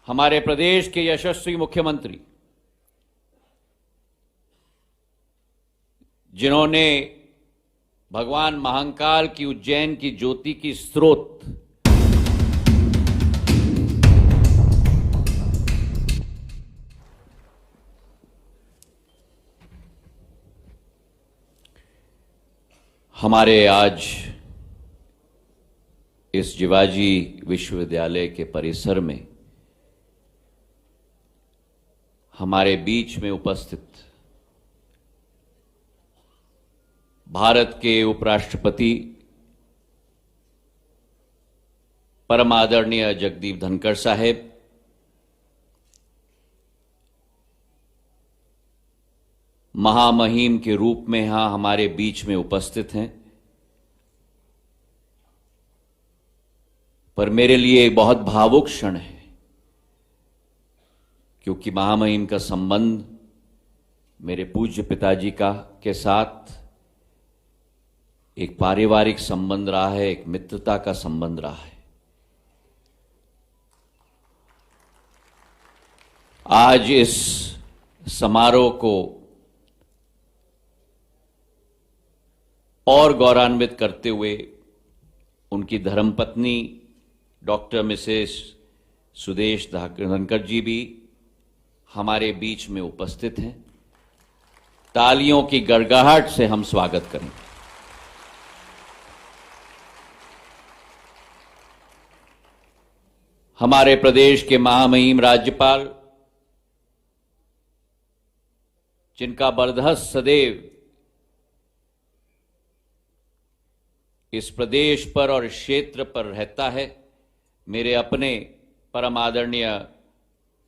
हमारे प्रदेश के यशस्वी मुख्यमंत्री, जिन्होंने भगवान महाकाल की उज्जैन की ज्योति की स्रोत हमारे आज इस जिवाजी विश्वविद्यालय के परिसर में हमारे बीच में उपस्थित भारत के उपराष्ट्रपति परम आदरणीय जगदीप धनखड़ साहेब, महामहिम के रूप में यहां हमारे बीच में उपस्थित हैं, पर मेरे लिए एक बहुत भावुक क्षण है, क्योंकि महामहिम का संबंध मेरे पूज्य पिताजी के साथ एक पारिवारिक संबंध रहा है, एक मित्रता का संबंध रहा है। आज इस समारोह को और गौरवान्वित करते हुए उनकी धर्मपत्नी डॉक्टर मिसेस सुदेश धनखड़ जी भी हमारे बीच में उपस्थित हैं। तालियों की गड़गड़ाहट से हम स्वागत करें। हमारे प्रदेश के महामहिम राज्यपाल, जिनका बरदहस सदैव इस प्रदेश पर और क्षेत्र पर रहता है, मेरे अपने परम आदरणीय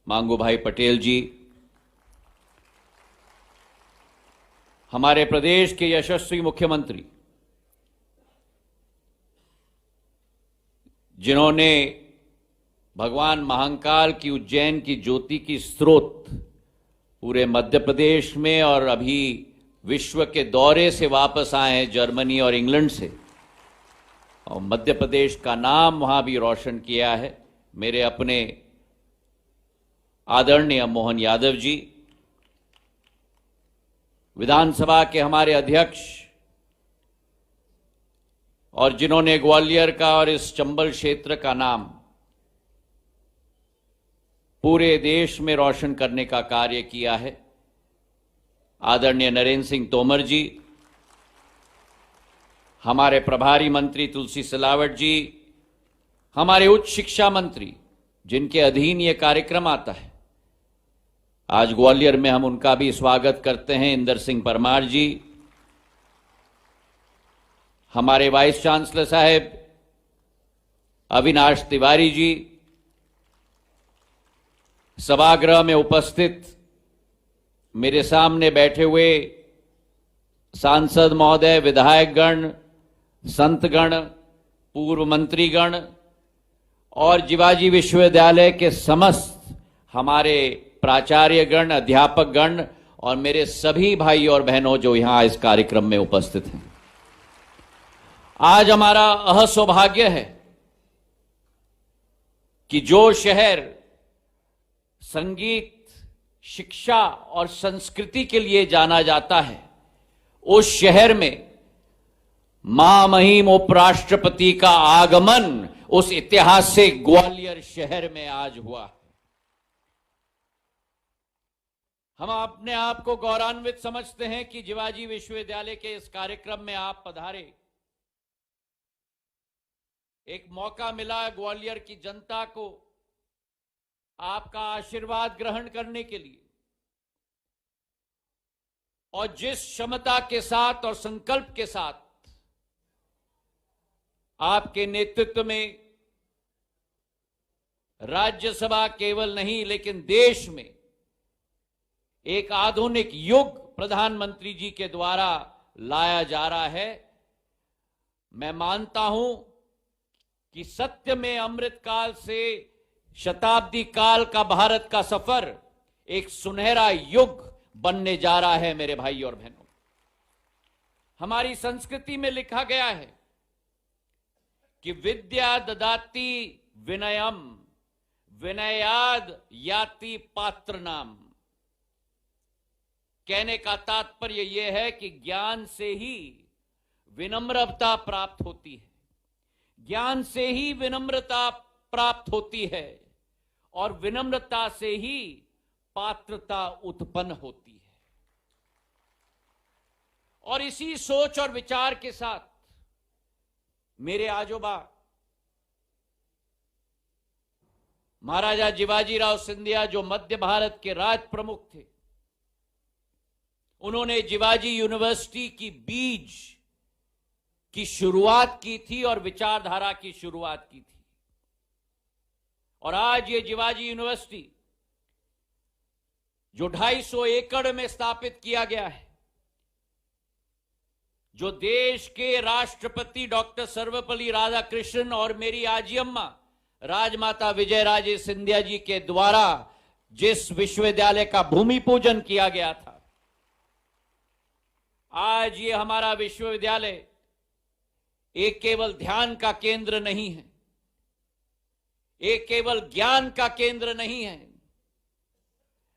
मांगू भाई पटेल जी, हमारे प्रदेश के यशस्वी मुख्यमंत्री, जिन्होंने भगवान महाकाल की उज्जैन की ज्योति की स्रोत पूरे मध्य प्रदेश में और अभी विश्व के दौरे से वापस आए हैं, जर्मनी और इंग्लैंड से, और मध्य प्रदेश का नाम वहां भी रोशन किया है, मेरे अपने आदरणीय मोहन यादव जी, विधानसभा के हमारे अध्यक्ष, और जिन्होंने ग्वालियर का और इस चंबल क्षेत्र का नाम पूरे देश में रोशन करने का कार्य किया है, आदरणीय नरेंद्र सिंह तोमर जी, हमारे प्रभारी मंत्री तुलसी सिलावट जी, हमारे उच्च शिक्षा मंत्री, जिनके अधीन ये कार्यक्रम आता है, आज ग्वालियर में हम उनका भी स्वागत करते हैं, इंदर सिंह परमार जी, हमारे वाइस चांसलर साहब अविनाश तिवारी जी, सभागृह में उपस्थित मेरे सामने बैठे हुए सांसद महोदय, विधायकगण, संतगण, पूर्व मंत्रीगण और जिवाजी विश्वविद्यालय के समस्त हमारे प्राचार्यगण, अध्यापकगण और मेरे सभी भाई और बहनों जो यहां इस कार्यक्रम में उपस्थित हैं। आज हमारा अहसौभाग्य है कि जो शहर संगीत, शिक्षा और संस्कृति के लिए जाना जाता है, उस शहर में महामहिम उपराष्ट्रपति का आगमन उस ऐतिहासिक ग्वालियर शहर में आज हुआ। हम अपने आप को गौरवान्वित समझते हैं कि जिवाजी विश्वविद्यालय के इस कार्यक्रम में आप पधारे। एक मौका मिला ग्वालियर की जनता को आपका आशीर्वाद ग्रहण करने के लिए, और जिस क्षमता के साथ और संकल्प के साथ आपके नेतृत्व में राज्यसभा केवल नहीं लेकिन देश में एक आधुनिक युग प्रधानमंत्री जी के द्वारा लाया जा रहा है, मैं मानता हूं कि सत्य में अमृत काल से शताब्दी काल का भारत का सफर एक सुनहरा युग बनने जा रहा है। मेरे भाई और बहनों, हमारी संस्कृति में लिखा गया है कि विद्या ददाति विनयम विनयाद याति पात्र नाम। कहने का तात्पर्य यह है कि ज्ञान से ही विनम्रता प्राप्त होती है, ज्ञान से ही विनम्रता प्राप्त होती है और विनम्रता से ही पात्रता उत्पन्न होती है। और इसी सोच और विचार के साथ मेरे आजोबा महाराजा जिवाजीराव सिंधिया, जो मध्य भारत के राज प्रमुख थे, उन्होंने जिवाजी यूनिवर्सिटी की बीज की शुरुआत की थी और विचारधारा की शुरुआत की थी। और आज ये जिवाजी यूनिवर्सिटी जो 250 एकड़ में स्थापित किया गया है, जो देश के राष्ट्रपति डॉक्टर सर्वपल्ली राधाकृष्णन और मेरी आजी अम्मा राजमाता विजयराजे सिंधिया जी के द्वारा जिस विश्वविद्यालय का भूमि पूजन किया गया था, आज ये हमारा विश्वविद्यालय एक केवल ध्यान का केंद्र नहीं है, एक केवल ज्ञान का केंद्र नहीं है,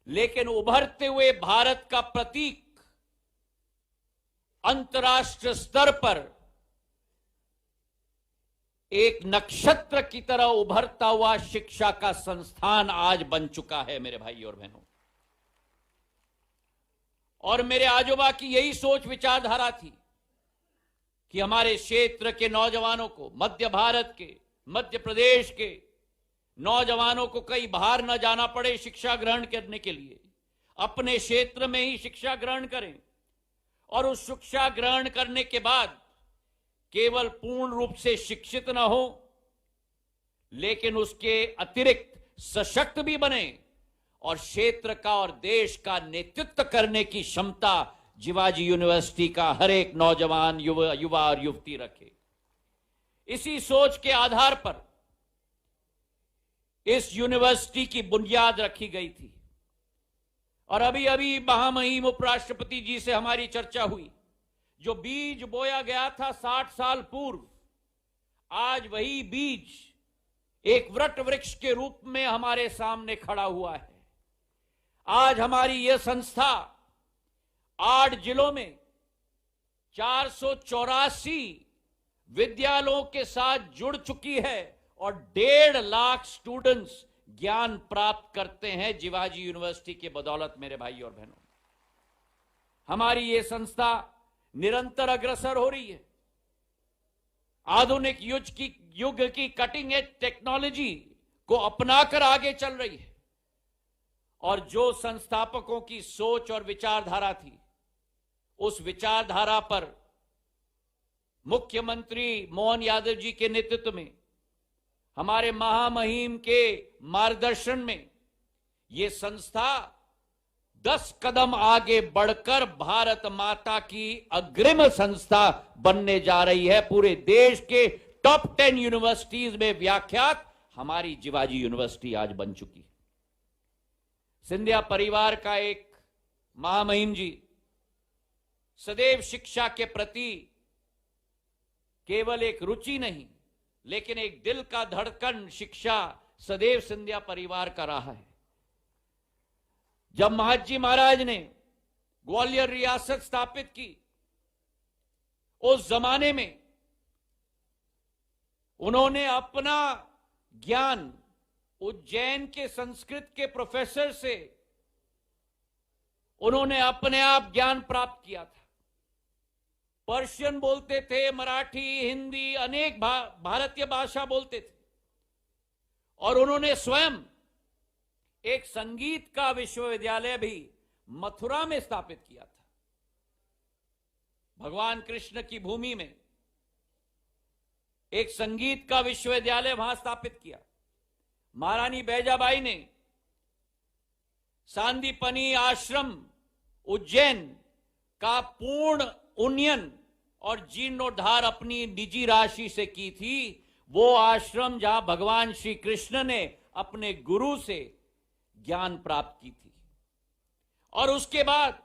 लेकिन उभरते हुए भारत का प्रतीक, अंतर्राष्ट्रीय स्तर पर एक नक्षत्र की तरह उभरता हुआ शिक्षा का संस्थान आज बन चुका है मेरे भाई और बहनों। और मेरे आजोबा की यही सोच विचारधारा थी कि हमारे क्षेत्र के नौजवानों को, मध्य भारत के, मध्य प्रदेश के नौजवानों को कहीं बाहर न जाना पड़े शिक्षा ग्रहण करने के लिए, अपने क्षेत्र में ही शिक्षा ग्रहण करें और उस शिक्षा ग्रहण करने के बाद केवल पूर्ण रूप से शिक्षित न हो, लेकिन उसके अतिरिक्त सशक्त भी बने और क्षेत्र का और देश का नेतृत्व करने की क्षमता जिवाजी यूनिवर्सिटी का हर एक नौजवान, युवा और युवती रखे। इसी सोच के आधार पर इस यूनिवर्सिटी की बुनियाद रखी गई थी। और अभी अभी महामहिम उपराष्ट्रपति जी से हमारी चर्चा हुई, जो बीज बोया गया था 60 साल पूर्व, आज वही बीज एक वट वृक्ष के रूप में हमारे सामने खड़ा हुआ है। आज हमारी यह संस्था 8 जिलों में 484 विद्यालयों के साथ जुड़ चुकी है और 1.5 लाख स्टूडेंट्स ज्ञान प्राप्त करते हैं जिवाजी यूनिवर्सिटी के बदौलत। मेरे भाई और बहनों, हमारी ये संस्था निरंतर अग्रसर हो रही है, आधुनिक युग की कटिंग एज टेक्नोलॉजी को अपनाकर आगे चल रही है। और जो संस्थापकों की सोच और विचारधारा थी, उस विचारधारा पर मुख्यमंत्री मोहन यादव जी के नेतृत्व में, हमारे महामहिम के मार्गदर्शन में यह संस्था 10 कदम आगे बढ़कर भारत माता की अग्रिम संस्था बनने जा रही है। पूरे देश के टॉप 10 यूनिवर्सिटीज में व्याख्यात हमारी जिवाजी यूनिवर्सिटी आज बन चुकी है। सिंधिया परिवार का एक महामहिम जी सदैव शिक्षा के प्रति केवल एक रुचि नहीं, लेकिन एक दिल का धड़कन शिक्षा सदैव सिंधिया परिवार का रहा है। जब महाजी महाराज ने ग्वालियर रियासत स्थापित की, उस जमाने में उन्होंने अपना ज्ञान उज्जैन के संस्कृत के प्रोफेसर से उन्होंने अपने आप ज्ञान प्राप्त किया था। पर्शियन बोलते थे, मराठी, हिंदी, अनेक भारतीय भाषा बोलते थे। और उन्होंने स्वयं एक संगीत का विश्वविद्यालय भी मथुरा में स्थापित किया था। भगवान कृष्ण की भूमि में एक संगीत का विश्वविद्यालय वहां स्थापित किया। महारानी बैजाबाई ने सांदीपनी आश्रम उज्जैन का पूर्ण उन्नयन और जीर्णोद्धार अपनी निजी राशि से की थी। वो आश्रम जहां भगवान श्री कृष्ण ने अपने गुरु से ज्ञान प्राप्त की थी। और उसके बाद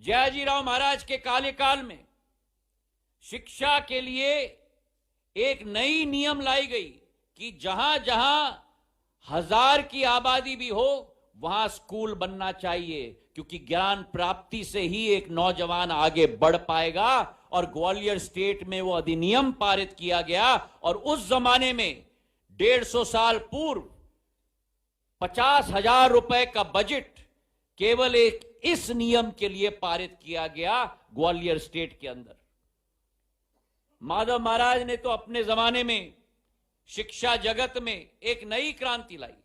जयाजीराव महाराज के कार्यकाल में शिक्षा के लिए एक नई नियम लाई गई कि जहां जहां 1000 की आबादी भी हो वहां स्कूल बनना चाहिए, क्योंकि ज्ञान प्राप्ति से ही एक नौजवान आगे बढ़ पाएगा। और ग्वालियर स्टेट में वो अधिनियम पारित किया गया और उस जमाने में 150 साल पूर्व 50,000 रुपए का बजट केवल एक इस नियम के लिए पारित किया गया ग्वालियर स्टेट के अंदर। माधव महाराज ने तो अपने जमाने में शिक्षा जगत में एक नई क्रांति लाई।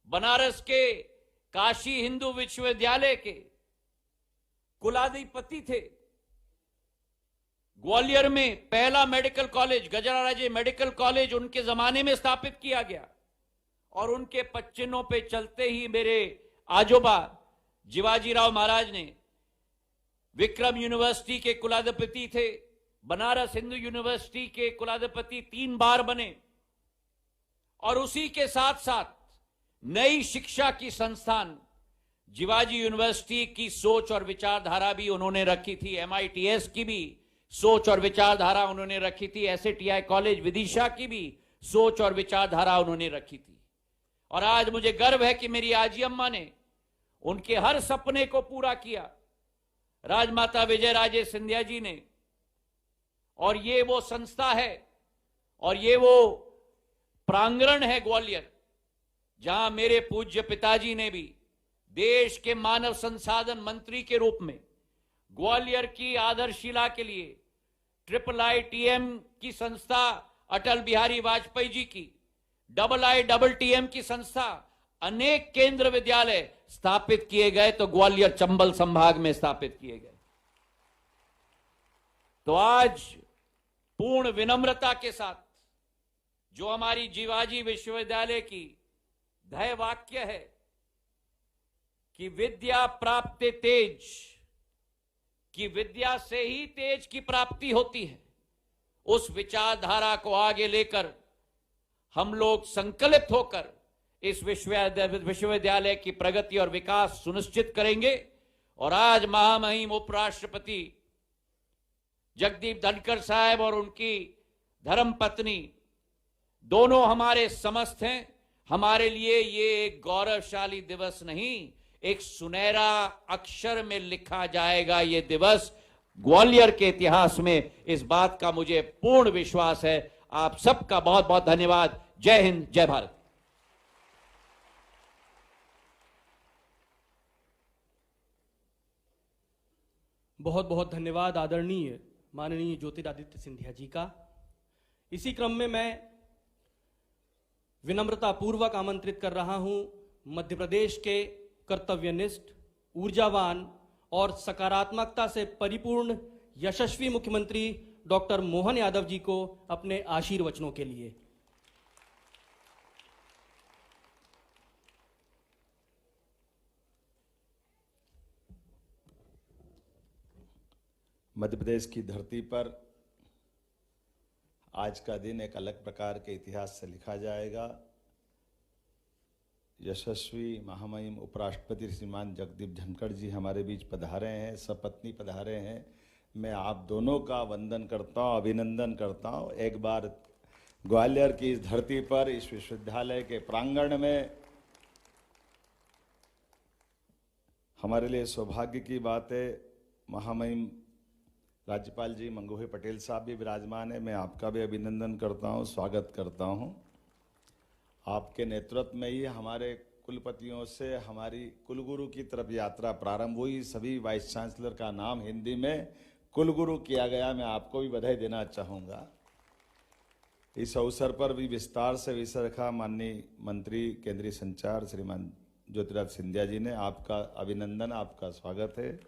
बनारस के काशी हिंदू विश्वविद्यालय के कुलाधिपति थे। ग्वालियर में पहला मेडिकल कॉलेज, गजराराजे मेडिकल कॉलेज उनके जमाने में स्थापित किया गया। और उनके पच्चिनों पे चलते ही मेरे आजोबा जिवाजीराव महाराज ने विक्रम यूनिवर्सिटी के कुलाधिपति थे। बनारस हिंदू यूनिवर्सिटी के कुलाधिपति 3 बार बने। और उसी के साथ साथ नई शिक्षा की संस्थान जिवाजी यूनिवर्सिटी की सोच और विचारधारा भी उन्होंने रखी थी। MITS की भी सोच और विचारधारा उन्होंने रखी थी। SATI कॉलेज विदिशा की भी सोच और विचारधारा उन्होंने रखी थी। और आज मुझे गर्व है कि मेरी आजी अम्मा ने उनके हर सपने को पूरा किया। राजमाता विजयराजे सिंधिया जी ने। और ये वो संस्था है और ये वो प्रांगण है ग्वालियर, जहां मेरे पूज्य पिताजी ने भी देश के मानव संसाधन मंत्री के रूप में ग्वालियर की आधारशिला के लिए IIITM की संस्था अटल बिहारी वाजपेयी जी की, IITM की संस्था, अनेक केंद्र विद्यालय स्थापित किए गए तो ग्वालियर चंबल संभाग में स्थापित किए गए। तो आज पूर्ण विनम्रता के साथ जो हमारी जिवाजी विश्वविद्यालय की ध्येय वाक्य है कि विद्या प्राप्त तेज, कि विद्या से ही तेज की प्राप्ति होती है, उस विचारधारा को आगे लेकर हम लोग संकल्पित होकर इस विश्वविद्यालय की प्रगति और विकास सुनिश्चित करेंगे। और आज महामहिम उपराष्ट्रपति जगदीप धनखड़ साहब और उनकी धर्मपत्नी दोनों हमारे समस्त हैं। हमारे लिए ये एक गौरवशाली दिवस नहीं, एक सुनहरा अक्षर में लिखा जाएगा ये दिवस ग्वालियर के इतिहास में। इस बात का मुझे पूर्ण विश्वास है। आप सबका बहुत बहुत धन्यवाद। जय हिंद, जय भारत। बहुत बहुत धन्यवाद आदरणीय माननीय ज्योतिरादित्य सिंधिया जी का। इसी क्रम में मैं विनम्रता पूर्वक आमंत्रित कर रहा हूं मध्य प्रदेश के कर्तव्यनिष्ठ, ऊर्जावान और सकारात्मकता से परिपूर्ण यशस्वी मुख्यमंत्री डॉक्टर मोहन यादव जी को अपने आशीर्वचनों के लिए। मध्य प्रदेश की धरती पर आज का दिन एक अलग प्रकार के इतिहास से लिखा जाएगा। यशस्वी महामहिम उपराष्ट्रपति श्रीमान जगदीप धनखड़ जी हमारे बीच पधारे हैं, सपत्नी पधारे हैं। मैं आप दोनों का वंदन करता हूँ, अभिनंदन करता हूँ। एक बार ग्वालियर की इस धरती पर, इस विश्वविद्यालय के प्रांगण में हमारे लिए सौभाग्य की बात है। महामहिम राज्यपाल जी मंगूभाई पटेल साहब भी विराजमान है। मैं आपका भी अभिनंदन करता हूं, स्वागत करता हूं। आपके नेतृत्व में ही हमारे कुलपतियों से हमारी कुलगुरु की तरफ यात्रा प्रारंभ हुई। सभी वाइस चांसलर का नाम हिंदी में कुलगुरु किया गया। मैं आपको भी बधाई देना चाहूँगा। इस अवसर पर भी विस्तार से विषय रखा माननीय मंत्री केंद्रीय संचार श्रीमान ज्योतिरादित्य सिंधिया जी ने। आपका अभिनंदन, आपका स्वागत है।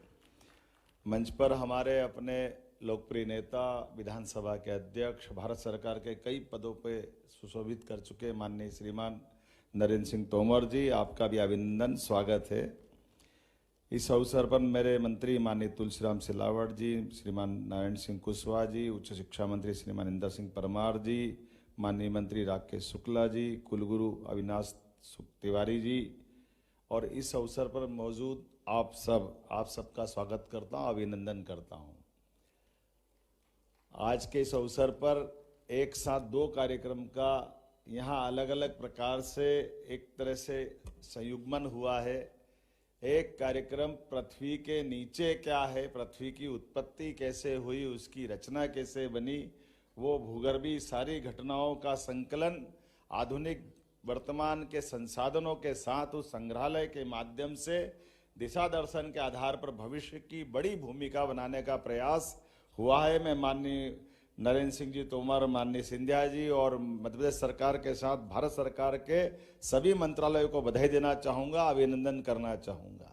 मंच पर हमारे अपने लोकप्रिय नेता, विधानसभा के अध्यक्ष, भारत सरकार के कई पदों पे सुशोभित कर चुके माननीय श्रीमान नरेंद्र सिंह तोमर जी, आपका भी अभिनंदन, स्वागत है। इस अवसर पर मेरे मंत्री माननीय तुलसीराम सिलावट जी, श्रीमान नारायण सिंह कुशवाहा जी, उच्च शिक्षा मंत्री श्रीमान इंदर सिंह परमार जी, माननीय मंत्री राकेश शुक्ला जी, कुलगुरु अविनाश तिवारी जी और इस अवसर पर मौजूद आप सबका स्वागत करता हूं, अभिनंदन करता हूं। आज के इस अवसर पर एक साथ दो कार्यक्रम का यहाँ अलग अलग प्रकार से एक तरह से संयुग्मन हुआ है। एक कार्यक्रम पृथ्वी के नीचे क्या है, पृथ्वी की उत्पत्ति कैसे हुई, उसकी रचना कैसे बनी, वो भूगर्भीय सारी घटनाओं का संकलन आधुनिक वर्तमान के संसाधनों के साथ उस संग्रहालय के माध्यम से दिशा दर्शन के आधार पर भविष्य की बड़ी भूमिका बनाने का प्रयास हुआ है। मैं माननीय नरेंद्र सिंह जी तोमर, माननीय सिंधिया जी और मध्य प्रदेश सरकार के साथ भारत सरकार के सभी मंत्रालयों को बधाई देना चाहूंगा, अभिनंदन करना चाहूंगा।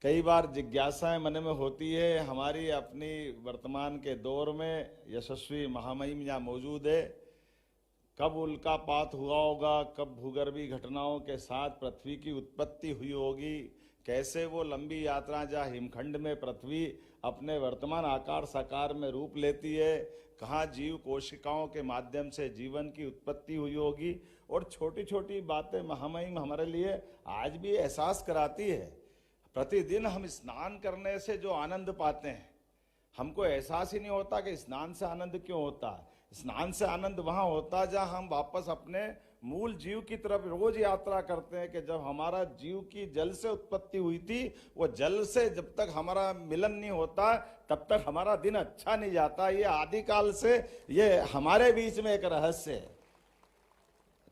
कई बार जिज्ञासाएं मन में होती है, हमारी अपनी वर्तमान के दौर में यशस्वी महामहिम यहाँ मौजूद है, कब उल्कापात हुआ होगा, कब भूगर्भीय घटनाओं के साथ पृथ्वी की उत्पत्ति हुई होगी, कैसे वो लंबी यात्रा जहाँ हिमखंड में पृथ्वी अपने वर्तमान आकार साकार में रूप लेती है, कहाँ जीव कोशिकाओं के माध्यम से जीवन की उत्पत्ति हुई होगी। और छोटी छोटी बातें महामहिम हमारे लिए आज भी एहसास कराती है। प्रतिदिन हम स्नान करने से जो आनंद पाते हैं, हमको एहसास ही नहीं होता कि स्नान से आनंद क्यों होता है। स्नान से आनंद वहां होता है जहां हम वापस अपने मूल जीव की तरफ रोज यात्रा करते हैं कि जब हमारा जीव की जल से उत्पत्ति हुई थी, वो जल से जब तक हमारा मिलन नहीं होता तब तक हमारा दिन अच्छा नहीं जाता। ये आदिकाल से ये हमारे बीच में एक रहस्य है।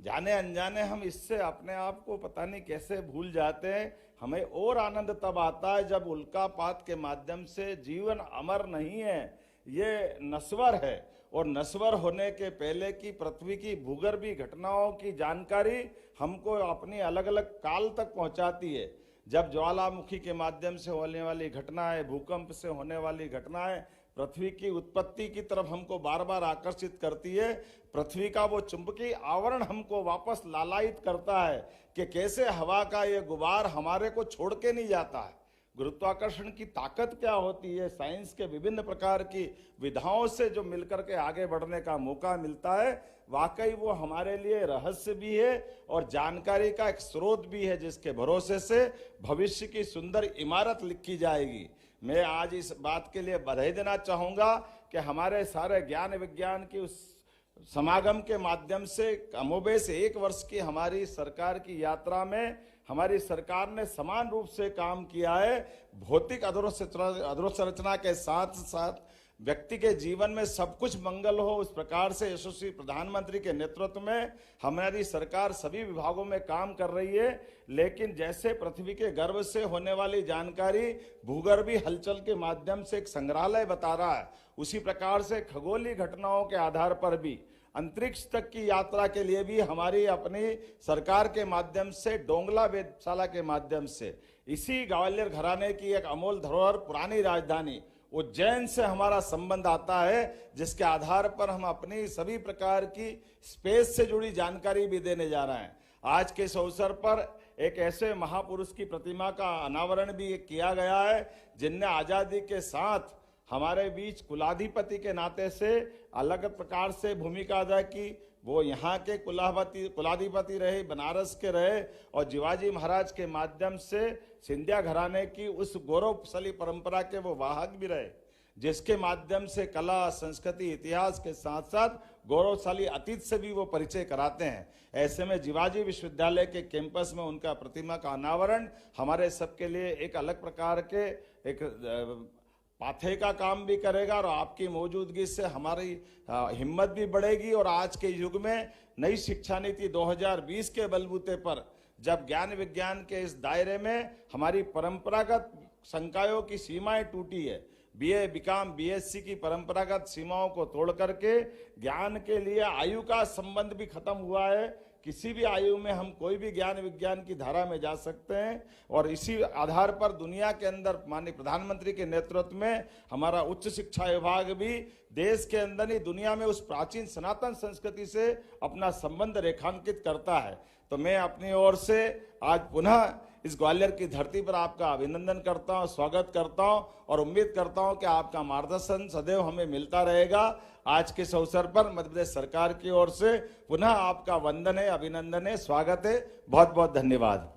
जाने अनजाने हम इससे अपने आप को पता नहीं कैसे भूल जाते हैं। हमें और आनंद तब आता है जब उल्कापात के माध्यम से जीवन अमर नहीं है, ये नश्वर है। और नश्वर होने के पहले की पृथ्वी की भूगर्भीय घटनाओं की जानकारी हमको अपनी अलग अलग काल तक पहुंचाती है। जब ज्वालामुखी के माध्यम से होने वाली घटनाएं, भूकंप से होने वाली घटनाएं पृथ्वी की उत्पत्ति की तरफ हमको बार बार आकर्षित करती है। पृथ्वी का वो चुंबकीय आवरण हमको वापस लालायित करता है कि कैसे हवा का ये गुबार हमारे को छोड़ के नहीं जाता है। गुरुत्वाकर्षण की ताकत क्या होती है, साइंस के विभिन्न प्रकार की विधाओं से जो मिलकर के आगे बढ़ने का मौका मिलता है, वाकई वो हमारे लिए रहस्य भी है और जानकारी का एक स्रोत भी है, जिसके भरोसे से भविष्य की सुंदर इमारत लिखी जाएगी। मैं आज इस बात के लिए बधाई देना चाहूंगा कि हमारे सारे ज्ञान विज्ञान की उस समागम के माध्यम से कमोबेश 1 वर्ष की हमारी सरकार की यात्रा में हमारी सरकार ने समान रूप से काम किया है। भौतिक अधोसंरचना के साथ साथ व्यक्ति के जीवन में सब कुछ मंगल हो, उस प्रकार से यशस्वी प्रधानमंत्री के नेतृत्व में हमारी सरकार सभी विभागों में काम कर रही है। लेकिन जैसे पृथ्वी के गर्भ से होने वाली जानकारी भूगर्भीय हलचल के माध्यम से एक संग्रहालय बता रहा है, उसी प्रकार से खगोलीय घटनाओं के आधार पर भी अंतरिक्ष तक की यात्रा के लिए भी हमारी अपनी सरकार के माध्यम से डोंगला वेधशाला के माध्यम से इसी ग्वालियर घराने की एक अमोल धरोहर पुरानी राजधानी उज्जैन से हमारा संबंध आता है, जिसके आधार पर हम अपनी सभी प्रकार की स्पेस से जुड़ी जानकारी भी देने जा रहे हैं। आज के इस अवसर पर एक ऐसे महापुरुष की प्रतिमा का अनावरण भी किया गया है जिनने आजादी के साथ हमारे बीच कुलाधिपति के नाते से अलग प्रकार से भूमिका अदा की। वो यहाँ के कुलाधिपति रहे, बनारस के रहे और शिवाजी महाराज के माध्यम से सिंधिया घराने की उस गौरवशाली परंपरा के वो वाहक भी रहे, जिसके माध्यम से कला, संस्कृति, इतिहास के साथ साथ गौरवशाली अतीत से भी वो परिचय कराते हैं। ऐसे में शिवाजी विश्वविद्यालय के कैंपस में उनका प्रतिमा का अनावरण हमारे सबके लिए एक अलग प्रकार के एक पाथे का काम भी करेगा और आपकी मौजूदगी से हमारी हिम्मत भी बढ़ेगी। और आज के युग में नई शिक्षा नीति 2020 के बलबूते पर जब ज्ञान विज्ञान के इस दायरे में हमारी परंपरागत संकायों की सीमाएं टूटी है, बीए, बीकॉम, बीएससी की परंपरागत सीमाओं को तोड़ करके ज्ञान के लिए आयु का संबंध भी खत्म हुआ है। किसी भी आयु में हम कोई भी ज्ञान विज्ञान की धारा में जा सकते हैं और इसी आधार पर दुनिया के अंदर माननीय प्रधानमंत्री के नेतृत्व में हमारा उच्च शिक्षा विभाग भी देश के अंदर ही दुनिया में उस प्राचीन सनातन संस्कृति से अपना संबंध रेखांकित करता है। तो मैं अपनी ओर से आज पुनः इस ग्वालियर की धरती पर आपका अभिनंदन करता हूं, स्वागत करता हूं और उम्मीद करता हूं कि आपका मार्गदर्शन सदैव हमें मिलता रहेगा। आज के इस अवसर पर मध्य प्रदेश सरकार की ओर से पुनः आपका वंदन है, अभिनंदन है, स्वागत है। बहुत बहुत धन्यवाद।